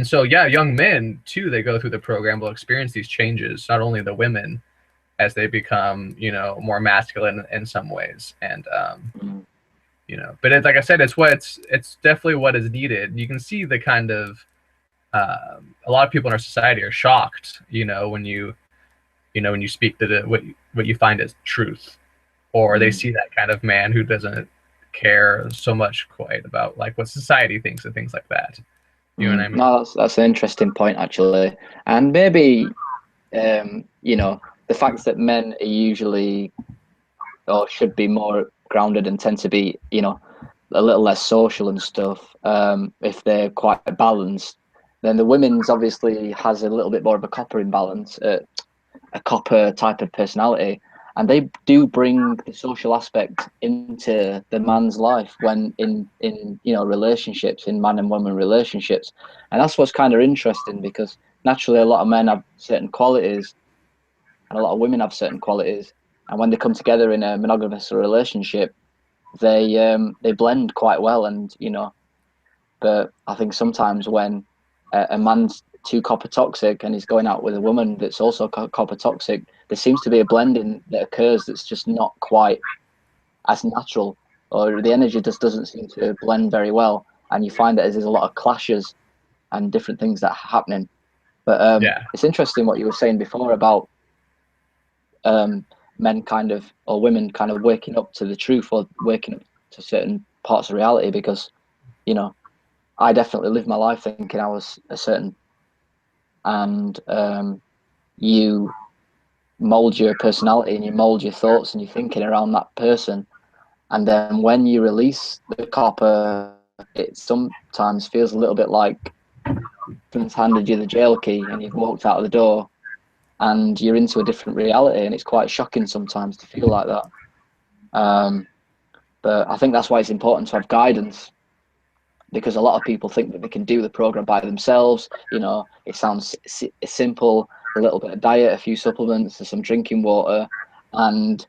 so, yeah, young men too, they go through the program, will experience these changes, not only the women as they become, more masculine in some ways. And, but like I said, it's definitely what is needed. You can see the kind of, a lot of people in our society are shocked, when you speak to what you find as truth, or they see that kind of man who doesn't care so much quite about like what society thinks and things like that. You know what I mean? No, that's an interesting point actually, and maybe the fact that men are usually or should be more grounded and tend to be a little less social and stuff, if they're quite balanced, then the women's obviously has a little bit more of a copper imbalance, a copper type of personality, and they do bring the social aspect into the man's life when in relationships, in man and woman relationships. And that's what's kind of interesting, because naturally a lot of men have certain qualities and a lot of women have certain qualities, and when they come together in a monogamous relationship, they blend quite well. And but I think sometimes when a man's too copper toxic and he's going out with a woman that's also copper toxic, there seems to be a blending that occurs that's just not quite as natural, or the energy just doesn't seem to blend very well, and you find that there's a lot of clashes and different things that are happening. But it's interesting what you were saying before about men kind of, or women kind of waking up to the truth, or waking up to certain parts of reality, because I definitely lived my life thinking I was a certain, and you mold your personality and you mold your thoughts and your thinking around that person, and then when you release the copper, it sometimes feels a little bit like someone's handed you the jail key and you've walked out of the door and you're into a different reality, and it's quite shocking sometimes to feel like that. But I think that's why it's important to have guidance, because a lot of people think that they can do the program by themselves. It sounds simple: a little bit of diet, a few supplements, some drinking water, and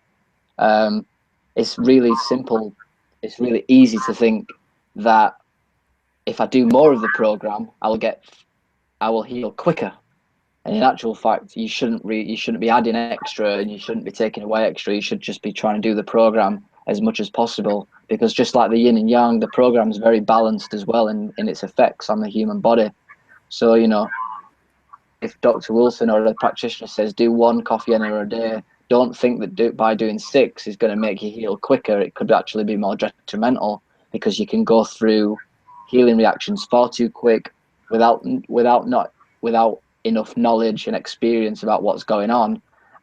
it's really simple. It's really easy to think that if I do more of the program, I will heal quicker. And in actual fact, you shouldn't be adding extra, and you shouldn't be taking away extra. You should just be trying to do the program as much as possible, because just like the yin and yang, the program is very balanced as well in its effects on the human body. So if Dr. Wilson or a practitioner says do 1 coffee hour a day, don't think that by doing 6 is going to make you heal quicker. It could actually be more detrimental, because you can go through healing reactions far too quick without enough knowledge and experience about what's going on.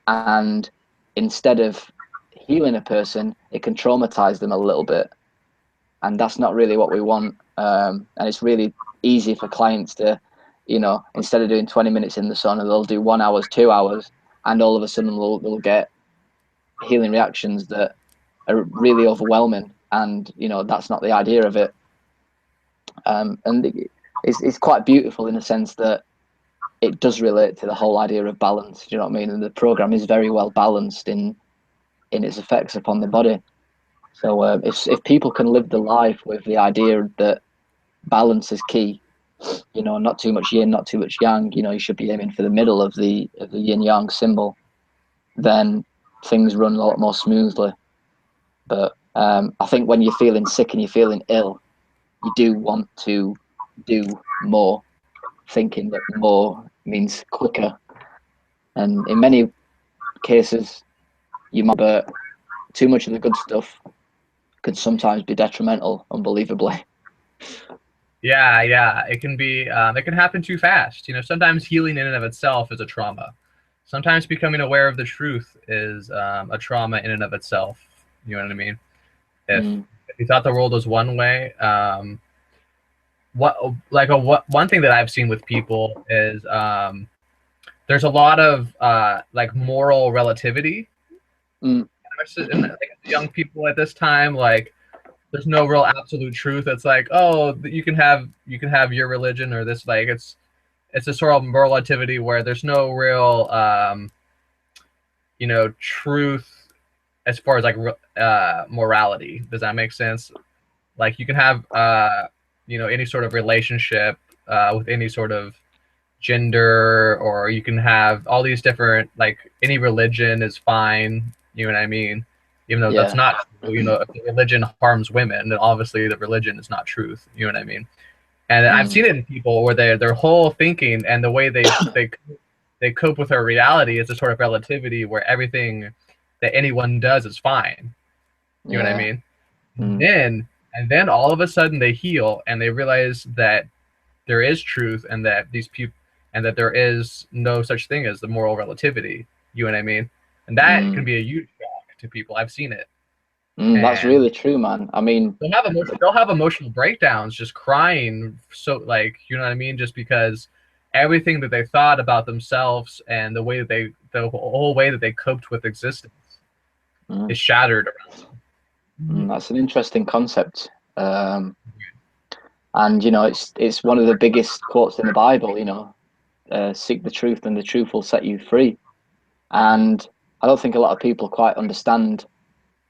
And instead of healing a person, it can traumatize them a little bit. and that's not really what we want. And it's really easy for clients to, you know, instead of doing 20 minutes in the sauna, they'll do 1 hour, 2 hours, and all of a sudden they'll get healing reactions that are really overwhelming. And, you know, that's not the idea of it. And it's quite beautiful in the sense that it does relate to the whole idea of balance. Do you know what I mean? And the program is very well balanced in its effects upon the body. So if people can live the life with the idea that balance is key, you know, not too much yin, not too much yang, you know, you should be aiming for the middle of the yin yang symbol, then things run a lot more smoothly. But I think when you're feeling sick and you're feeling ill, you do want to do more, thinking that more means quicker. And in many cases, you might, but too much of the good stuff could sometimes be detrimental, unbelievably. Yeah, it can be. It can happen too fast. You know, sometimes healing in and of itself is a trauma. Sometimes becoming aware of the truth is a trauma in and of itself. You know what I mean? If you thought the world was one way, one thing that I've seen with people is there's a lot of like moral relativity. And like, young people at this time, like there's no real absolute truth. It's like, oh, you can have your religion or this, like it's a sort of moral relativity where there's no real you know, truth as far as like morality. Does that make sense? Like you can have you know, any sort of relationship with any sort of gender, or you can have all these different, like any religion is fine. You know what I mean? Even though that's not true. You know, if the religion harms women, then obviously the religion is not truth. You know what I mean? And I've seen it in people where their whole thinking and the way they cope with their reality is a sort of relativity where everything that anyone does is fine. You know what I mean? And then all of a sudden they heal and they realize that there is truth and that these people and that there is no such thing as the moral relativity. You know what I mean? And that can be a huge shock to people. I've seen it. That's really true, man. I mean, they'll have emotional breakdowns, just crying. So, like, you know what I mean? Just because everything that they thought about themselves and the way that the whole way that they coped with existence is shattered around them. That's an interesting concept. And you know, it's one of the biggest quotes in the Bible. You know, seek the truth, and the truth will set you free. And I don't think a lot of people quite understand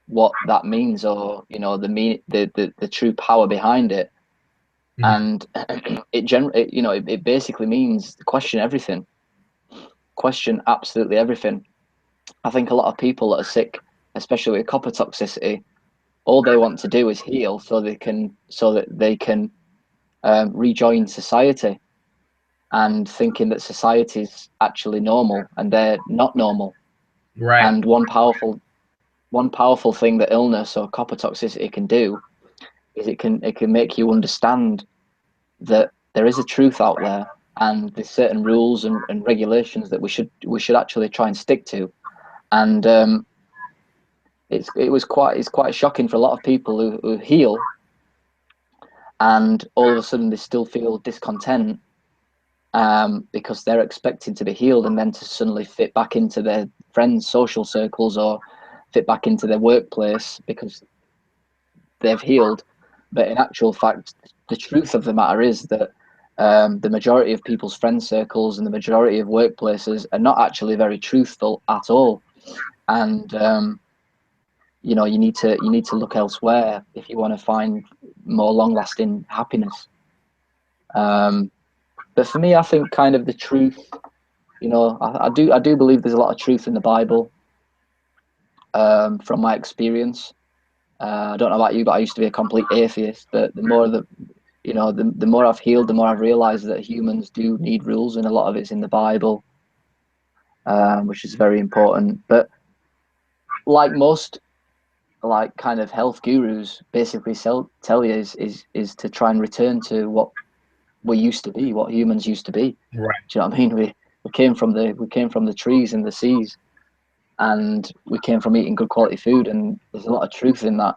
what that means, or you know, the true power behind it. And it basically means question everything, question absolutely everything. I think a lot of people that are sick, especially with copper toxicity, all they want to do is heal so that they can rejoin society, and thinking that society is actually normal, and they're not normal. Right. And one powerful thing that illness or copper toxicity can do is it can make you understand that there is a truth out there, and there's certain rules and regulations that we should actually try and stick to. And it's quite shocking for a lot of people who heal, and all of a sudden they still feel discontent because they're expecting to be healed and then to suddenly fit back into their friends' social circles or fit back into their workplace because they've healed. But in actual fact, the truth of the matter is that the majority of people's friend circles and the majority of workplaces are not actually very truthful at all. And you know, you need to look elsewhere if you want to find more long-lasting happiness. But for me, I think kind of the truth, you know, I do believe there's a lot of truth in the Bible. From my experience, I don't know about you, but I used to be a complete atheist. But the more I've healed, the more I've realized that humans do need rules, and a lot of it's in the Bible, which is very important. But like most, like kind of health gurus, basically tell you is to try and return to what we used to be, what humans used to be. Right. Do you know what I mean? We came from the trees and the seas, and we came from eating good quality food, and there's a lot of truth in that.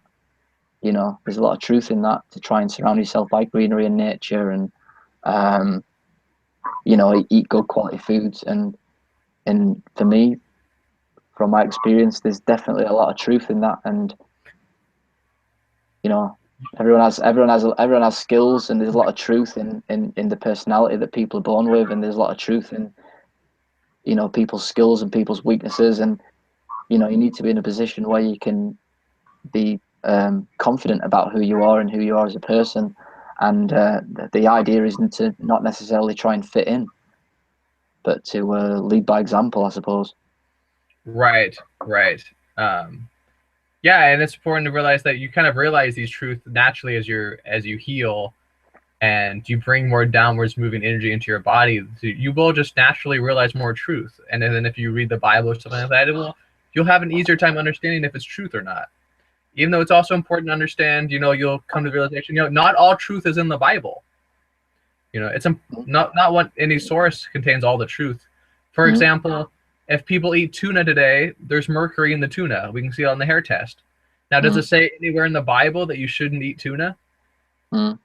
you know, there's a lot of truth in that, to try and surround yourself by greenery and nature, and you know, eat good quality foods. And for me, from my experience, there's definitely a lot of truth in that. And you know, everyone has skills, and there's a lot of truth in the personality that people are born with, and there's a lot of truth in, you know, people's skills and people's weaknesses. And you know, you need to be in a position where you can be confident about who you are and who you are as a person. And the idea isn't to not necessarily try and fit in, but to lead by example, I suppose. Right, right. Yeah, and it's important to realize that you kind of realize these truths naturally as you heal, and you bring more downwards moving energy into your body. You will just naturally realize more truth. And then if you read the Bible or something like that, you'll have an easier time understanding if it's truth or not. Even though it's also important to understand, you know, you'll come to the realization, you know, not all truth is in the Bible. You know, it's not what any source contains all the truth. For example, if people eat tuna today, there's mercury in the tuna. We can see it on the hair test. Now, does it say anywhere in the Bible that you shouldn't eat tuna? No.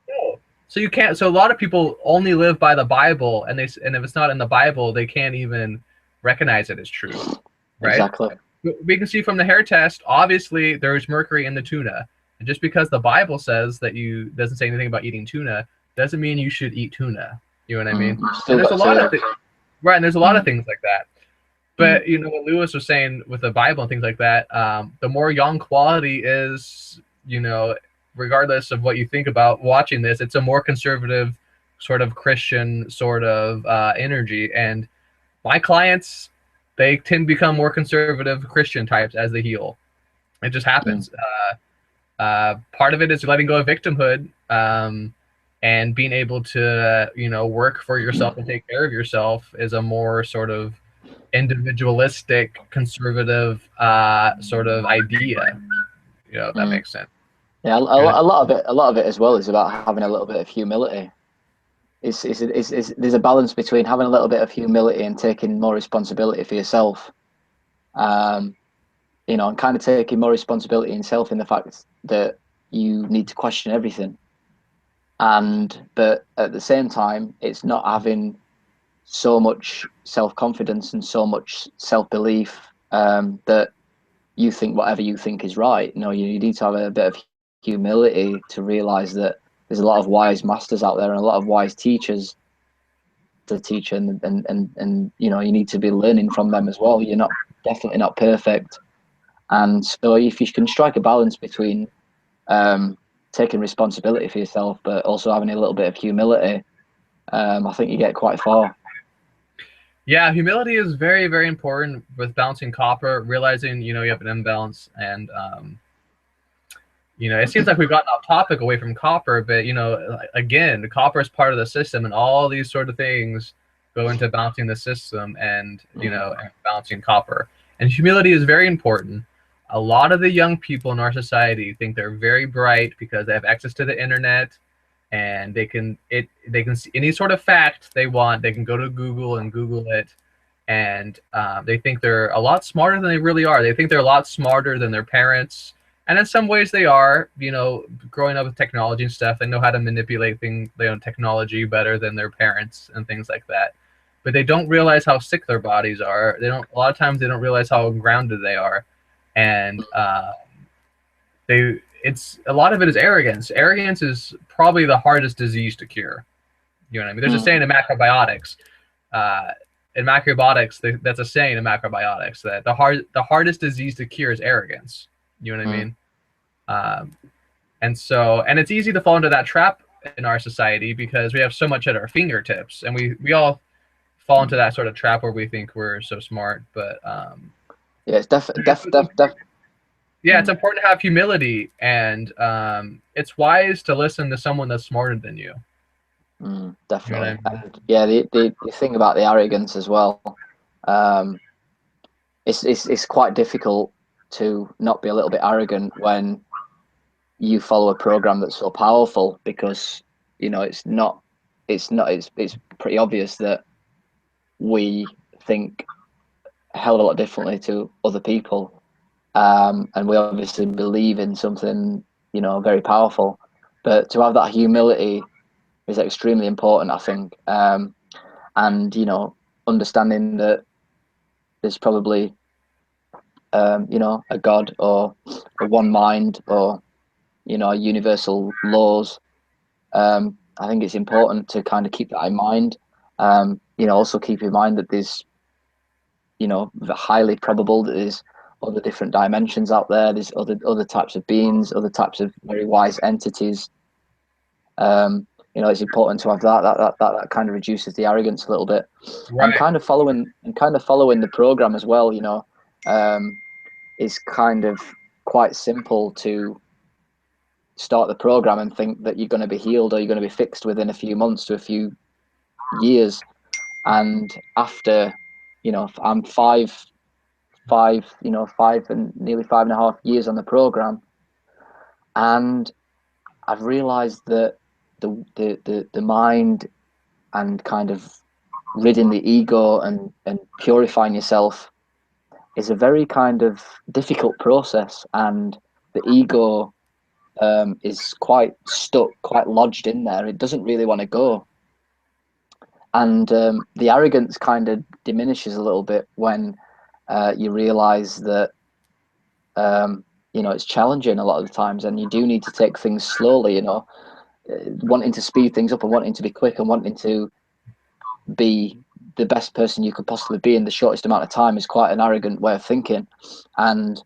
So you can't. So a lot of people only live by the Bible, and if it's not in the Bible, they can't even recognize it as truth, right? Exactly. We can see from the hair test, obviously there's mercury in the tuna, and just because the Bible says that doesn't say anything about eating tuna, doesn't mean you should eat tuna. You know what I mean? And there's a lot of right, and there's a lot of things like that. But you know what Lewis was saying with the Bible and things like that, the more young quality is, you know, regardless of what you think about watching this, it's a more conservative sort of Christian sort of energy. And my clients, they tend to become more conservative Christian types as they heal. It just happens. Part of it is letting go of victimhood, and being able to, you know, work for yourself and take care of yourself is a more sort of individualistic, conservative sort of idea. You know, if that makes sense. Yeah, a lot of it as well is about having a little bit of humility. There's a balance between having a little bit of humility and taking more responsibility for yourself. You know, and kind of taking more responsibility in self, in the fact that you need to question everything. But at the same time, it's not having so much self-confidence and so much self-belief that you think whatever you think is right. You know, you need to have a bit of humility to realize that there's a lot of wise masters out there and a lot of wise teachers to teach, and you know, you need to be learning from them as well. You're definitely not perfect. And so if you can strike a balance between taking responsibility for yourself but also having a little bit of humility, I think you get quite far. Yeah, humility is very, very important with balancing copper, realizing, you know, you have an imbalance. And you know, it seems like we've gotten off topic away from copper, but, you know, again, the copper is part of the system, and all these sort of things go into balancing the system and, you know, and balancing copper. And humility is very important. A lot of the young people in our society think they're very bright because they have access to the internet, and they can see any sort of fact they want. They can go to Google and Google it, and they think they're a lot smarter than they really are. They think they're a lot smarter than their parents. And in some ways they are, you know, growing up with technology and stuff, they know how to manipulate technology better than their parents and things like that. But they don't realize how sick their bodies are. A lot of times they don't realize how grounded they are. And it's a lot of it is arrogance. Arrogance is probably the hardest disease to cure. You know what I mean? There's a saying in macrobiotics. That's a saying in macrobiotics that the hardest disease to cure is arrogance. You know what I mean? And it's easy to fall into that trap in our society because we have so much at our fingertips, and we all fall into that sort of trap where we think we're so smart. But yeah, it's yeah, it's important to have humility, and it's wise to listen to someone that's smarter than you. Definitely. You know what I mean? And yeah, the thing about the arrogance as well, it's quite difficult to not be a little bit arrogant when you follow a program that's so powerful, because you know it's pretty obvious that we think a hell of a lot differently to other people, and we obviously believe in something you know, very powerful. But to have that humility is extremely important, I think. And, you know, understanding that there's probably, you know, a God or a one mind or, you know, universal laws. I think it's important to kind of keep that in mind. You know, also keep in mind that there's, you know, highly probable that there's other different dimensions out there. There's other types of beings, other types of very wise entities. You know, it's important to have that kind of reduces the arrogance a little bit. Right. Kind of following the program as well. You know, is kind of quite simple to start the program and think that you're going to be healed or you're going to be fixed within a few months to a few years. And after, you know, I'm five and nearly 5.5 years on the program, and I've realized that the mind and kind of ridding the ego and purifying yourself is a very kind of difficult process, and the ego is quite stuck, quite lodged in there. It doesn't really want to go. And the arrogance kind of diminishes a little bit when you realize that, you know, it's challenging a lot of the times, and you do need to take things slowly, you know, wanting to speed things up and wanting to be quick and wanting to be the best person you could possibly be in the shortest amount of time is quite an arrogant way of thinking. And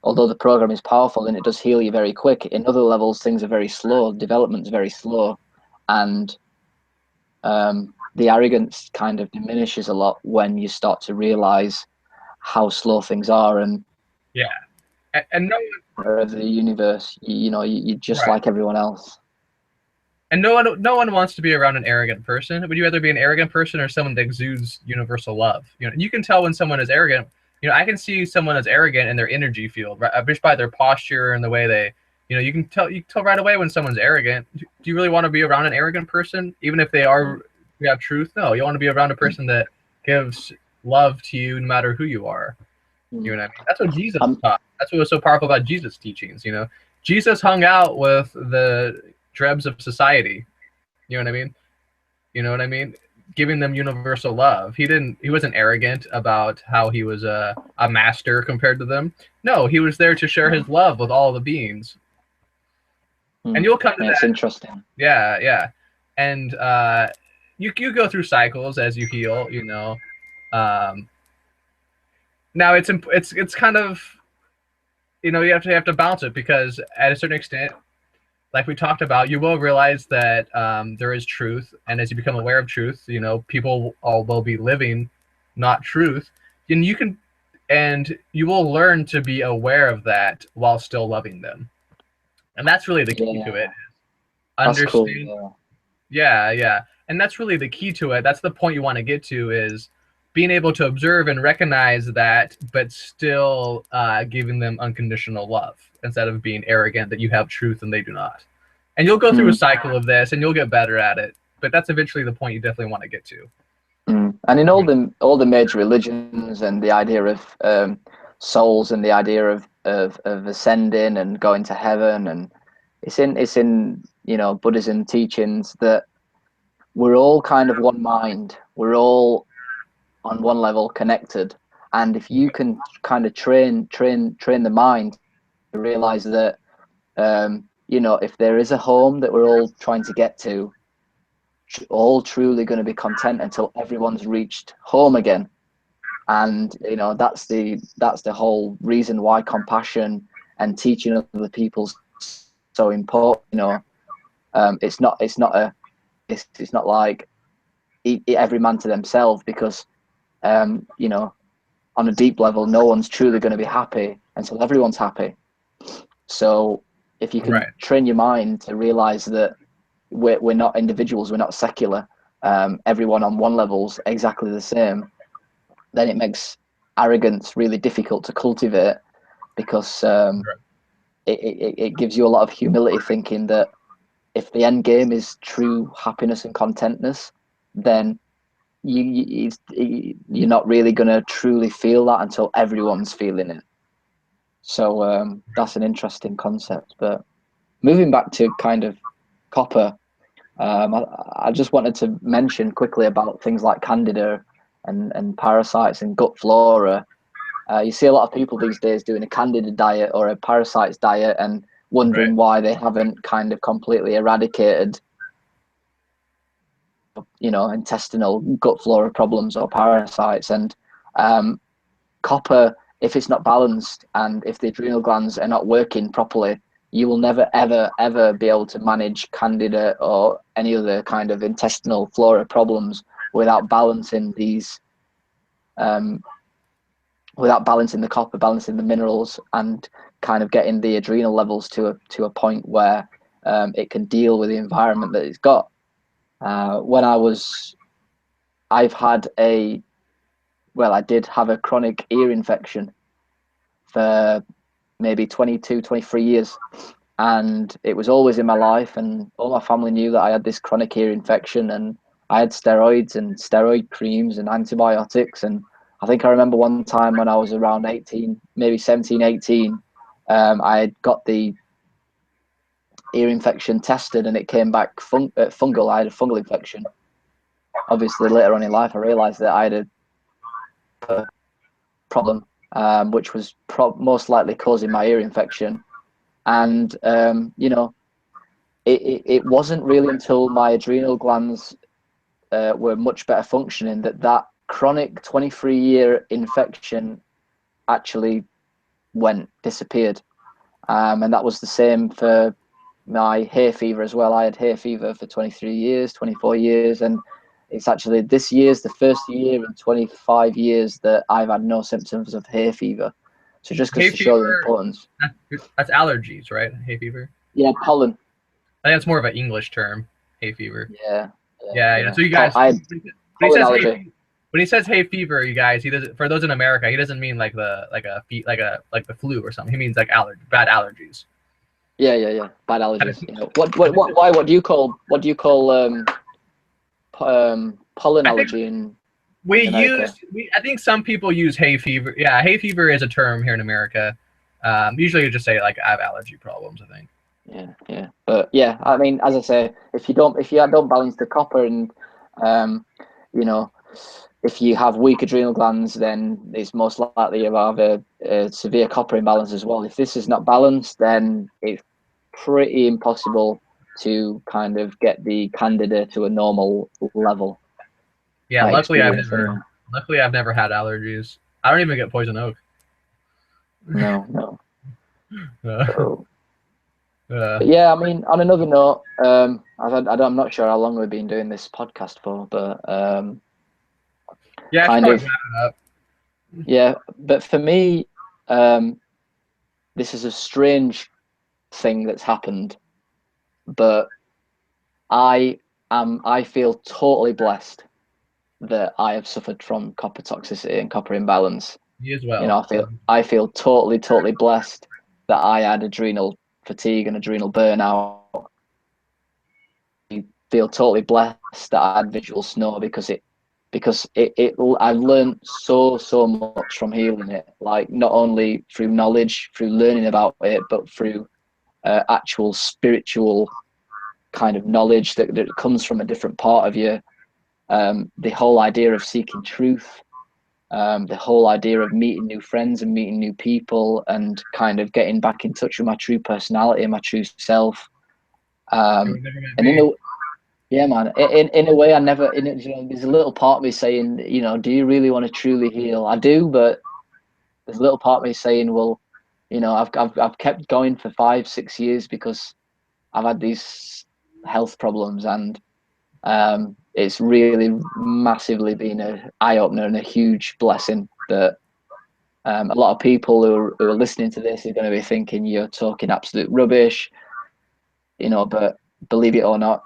although the program is powerful and it does heal you very quick, in other levels things are very slow, development's very slow, and the arrogance kind of diminishes a lot when you start to realize how slow things are. And Yeah. And no one, the universe, you know, you're just right. like everyone else. And no one wants to be around an arrogant person. Would you rather be an arrogant person or someone that exudes universal love? You know, you can tell when someone is arrogant. You know, I can see someone as arrogant in their energy field, right? Just by their posture and the way they, you know, you can tell right away when someone's arrogant. Do you really want to be around an arrogant person, even if they have truth? No, you want to be around a person that gives love to you no matter who you are. You know what I mean? That's what Jesus taught. That's what was so powerful about Jesus' teachings. You know, Jesus hung out with the dregs of society. You know what I mean? You know what I mean? Giving them universal love. He wasn't arrogant about how he was a master compared to them. No, he was there to share his love with all the beings. And you'll come to that. It's interesting. Yeah, yeah. And you go through cycles as you heal, you know. Now it's kind of, you know, you have to balance it, because at a certain extent, like we talked about, you will realize that there is truth, and as you become aware of truth, you know, people will be living not truth, and you will learn to be aware of that while still loving them, and that's really the key to it. Understand. That's cool. Yeah, and that's really the key to it. That's the point you want to get to, is being able to observe and recognize that, but still giving them unconditional love, instead of being arrogant that you have truth and they do not. And you'll go through a cycle of this, and you'll get better at it. But that's eventually the point you definitely want to get to. And in all the major religions, and the idea of souls, and the idea of ascending and going to heaven, and it's in you know, Buddhism teachings that we're all kind of one mind. We're all on one level connected, and if you can kind of train the mind to realize that, you know, if there is a home that we're all trying to get to, all truly going to be content until everyone's reached home again. And you know, that's the whole reason why compassion and teaching other people so important. You know, it's not like eat every man to themselves, because you know, on a deep level, no one's truly going to be happy until everyone's happy. So if you can train your mind to realize that we're not individuals, we're not secular, everyone on one level's exactly the same, then it makes arrogance really difficult to cultivate, because it gives you a lot of humility, thinking that if the end game is true happiness and contentness, then you're not really going to truly feel that until everyone's feeling it. So that's an interesting concept. But moving back to kind of copper, I just wanted to mention quickly about things like candida and parasites and gut flora. You see a lot of people these days doing a candida diet or a parasites diet and wondering why they haven't kind of completely eradicated, intestinal gut flora problems or parasites. And copper, if it's not balanced and if the adrenal glands are not working properly, you will never, ever, ever be able to manage candida or any other kind of intestinal flora problems without balancing these, without balancing the copper, balancing the minerals, and kind of getting the adrenal levels to a point where it can deal with the environment that it's got. I did have a chronic ear infection for maybe 22, 23 years. And it was always in my life, and all my family knew that I had this chronic ear infection, and I had steroids and steroid creams and antibiotics. And I think I remember one time when I was around 18, maybe 17, 18, I had got the ear infection tested and it came back fungal. I had a fungal infection. Obviously, later on in life, I realized that I had a problem, which was most likely causing my ear infection. And it wasn't really until my adrenal glands were much better functioning that chronic 23-year infection actually disappeared. And that was the same for my hay fever as well. I had hay fever for 23 years, 24 years, and it's actually this year's the first year in 25 years that I've had no symptoms of hay fever. So just goes to show the importance. That's allergies, right? Hay fever. Yeah, pollen. I think that's more of an English term, hay fever. Yeah. So you guys, when he says hay fever, you guys, he doesn't. For those in America, he doesn't mean like the flu or something. He means like bad allergies. Yeah. Bad allergies. What do you call pollen allergy in America? I think some people use hay fever. Yeah, hay fever is a term here in America. Usually you just say like I have allergy problems, I think. Yeah. But yeah, I mean, as I say, if you don't balance the copper, and if you have weak adrenal glands, then it's most likely you have a severe copper imbalance as well. If this is not balanced, then it's pretty impossible to kind of get the candida to a normal level. Yeah, luckily I've never had allergies. I don't even get poison oak. No. Yeah, I mean, on another note, I'm not sure how long we've been doing this podcast for, but kind of. Yeah, but for me, this is a strange thing that's happened, but I feel totally blessed that I have suffered from copper toxicity and copper imbalance. Me as well. I feel totally blessed that I had adrenal fatigue and adrenal burnout. I feel totally blessed that I had visual snow because I've learned so much from healing it, like not only through knowledge, through learning about it, but through actual spiritual kind of knowledge that comes from a different part of you. The whole idea of seeking truth, the whole idea of meeting new friends and meeting new people and kind of getting back in touch with my true personality and my true self. And yeah, man, in a way, there's a little part of me saying, do you really want to truly heal? I do, but there's a little part of me saying, well, I've kept going for 5-6 years because I've had these health problems, and it's really massively been an eye-opener and a huge blessing that a lot of people who are listening to this are going to be thinking you're talking absolute rubbish, but believe it or not,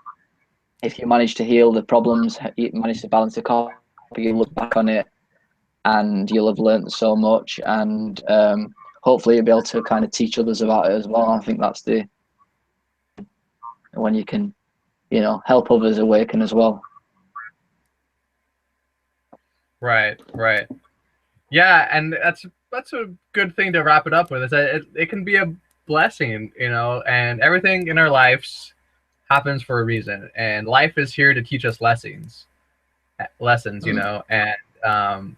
if you manage to heal the problems, you manage to balance the copper, you look back on it and you'll have learned so much, and hopefully you'll be able to kind of teach others about it as well. I think that's when you can help others awaken as well. Right. Yeah, and that's a good thing to wrap it up with. Is that it can be blessing, you know, and everything in our lives happens for a reason, and life is here to teach us lessons, you Mm. know, and um,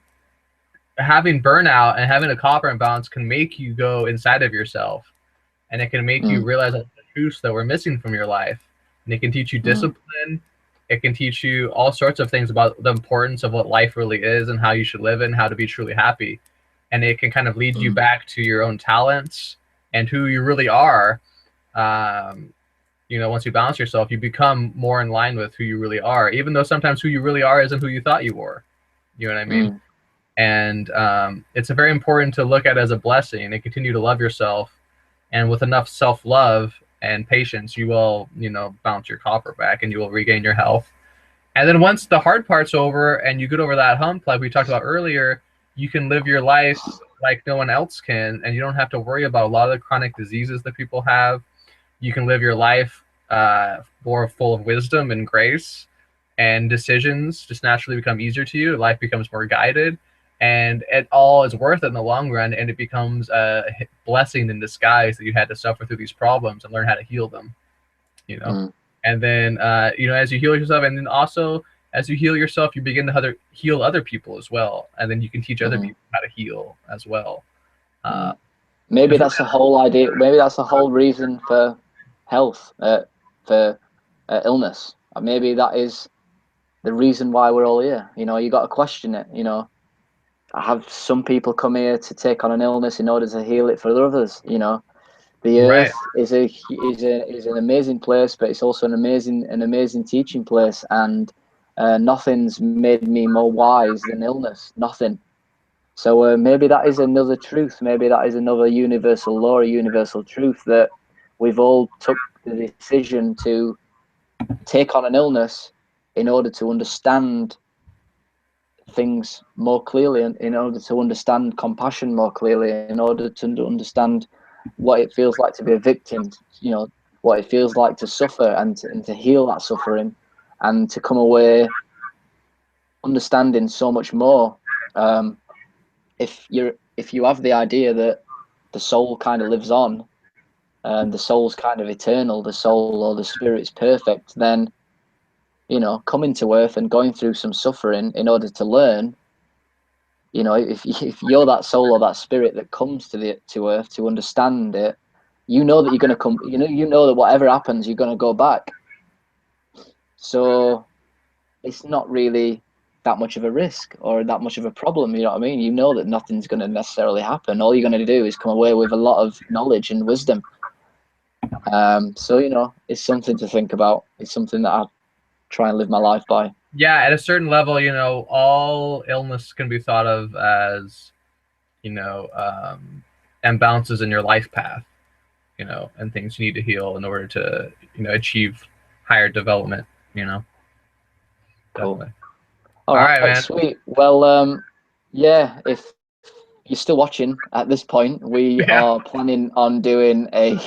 having burnout and having a copper imbalance can make you go inside of yourself, and it can make you Mm. realize the truths that were missing from your life, and it can teach you Mm. discipline. It can teach you all sorts of things about the importance of what life really is and how you should live it and how to be truly happy. And it can kind of lead you Mm. back to your own talents and who you really are. Um, you know, once you balance yourself, you become more in line with who you really are, even though sometimes who you really are isn't who you thought you were. You know what I mean? Mm. And it's a very important to look at as a blessing and continue to love yourself. And with enough self-love and patience, you will, you know, bounce your copper back and you will regain your health. And then once the hard part's over and you get over that hump, like we talked about earlier, you can live your life like no one else can, and you don't have to worry about a lot of the chronic diseases that people have. You can live your life more full of wisdom and grace, and decisions just naturally become easier to you. Life becomes more guided, and it all is worth it in the long run, and it becomes a blessing in disguise that you had to suffer through these problems and learn how to heal them, you know. Mm. And then you know, as you heal yourself, and then also as you heal yourself, you begin to heal other people as well, and then you can teach other Mm. people how to heal as well. uh, Mm. Maybe it's that's the whole idea. Maybe that's the whole reason for health, for illness. Maybe that is the reason why we're all here. You know, you got to question it. You know, I have some people come here to take on an illness in order to heal it for others. You know, the right, earth is an amazing place, but it's also an amazing teaching place. And nothing's made me more wise than illness. Nothing. So maybe that is another truth. Maybe that is another universal law, a universal truth, that we've all took the decision to take on an illness in order to understand things more clearly, and in order to understand compassion more clearly, in order to understand what it feels like to be a victim, you know, what it feels like to suffer, and to heal that suffering, and to come away understanding so much more. Um, if you have the idea that the soul kind of lives on, and the soul's kind of eternal, the soul or the spirit's perfect, then, you know, coming to earth and going through some suffering in order to learn, you know, if you're that soul or that spirit that comes to earth to understand it, you know that you're going to come, you know that whatever happens, you're going to go back. So it's not really that much of a risk or that much of a problem. You know what I mean? You know that nothing's going to necessarily happen. All you're going to do is come away with a lot of knowledge and wisdom. So, you know, it's something to think about. It's something that I try and live my life by. yeah, at a certain level, you know, all illness can be thought of as, you know, imbalances in your life path, you know, and things you need to heal in order to, you know, achieve higher development, you know. Cool. Definitely. All All right, right, man. sweet. Well, yeah, if you're still watching at this point, we Yeah. are planning on doing a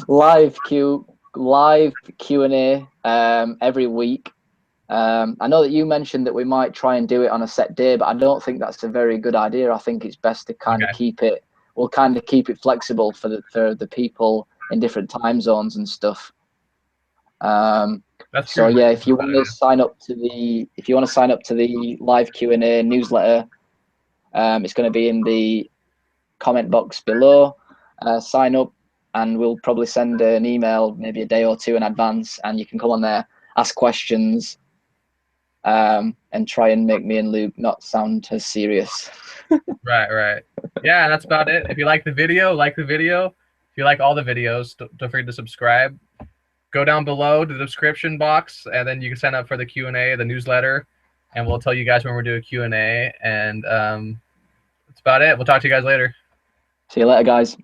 live Q&A every week. I know that you mentioned that we might try and do it on a set day, but I don't think that's a very good idea. I think it's best to kind of Okay. keep it. We'll kind of keep it flexible for the people in different time zones and stuff. That's So true. yeah, if you want to sign up to the live Q&A newsletter, it's going to be in the comment box below. Sign up, and we'll probably send an email maybe a day or two in advance, and you can come on there, ask questions, and try and make me and Luke not sound as serious. Right, right. Yeah, that's about it. If you like the video, like the video. If you like all the videos, don't forget to subscribe. Go down below to the description box, and then you can sign up for the Q&A, the newsletter, and we'll tell you guys when we're doing Q&A. And that's about it. We'll talk to you guys later. See you later, guys.